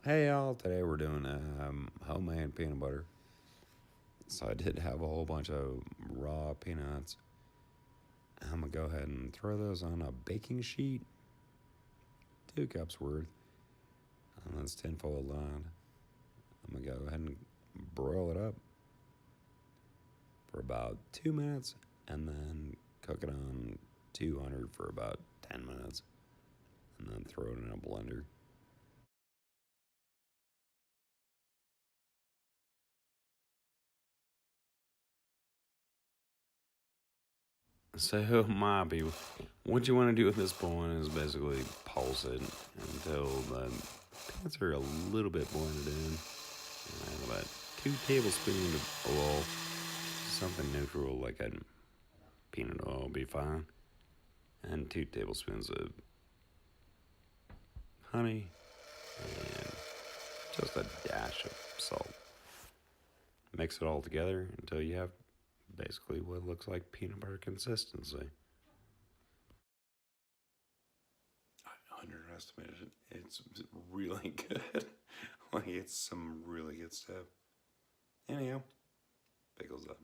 Hey y'all, today we're doing homemade peanut butter. So I did have a whole bunch of raw peanuts. I'm gonna go ahead and throw those on a baking sheet, 2 cups worth, and that's tinfoil lined. I'm gonna go ahead and broil it up for about 2 minutes and then cook it on 200 for about 10 minutes and then throw it in a blender. So, what you want to do at this point is basically pulse it until the peanuts are a little bit blended in. And about 2 tablespoons of oil, something neutral like a peanut oil will be fine, and 2 tablespoons of honey, and just a dash of salt. Mix it all together until you have basically what looks like peanut butter consistency. I underestimated it. It's really good. Like, it's some really good stuff. Anyhow, pickles up.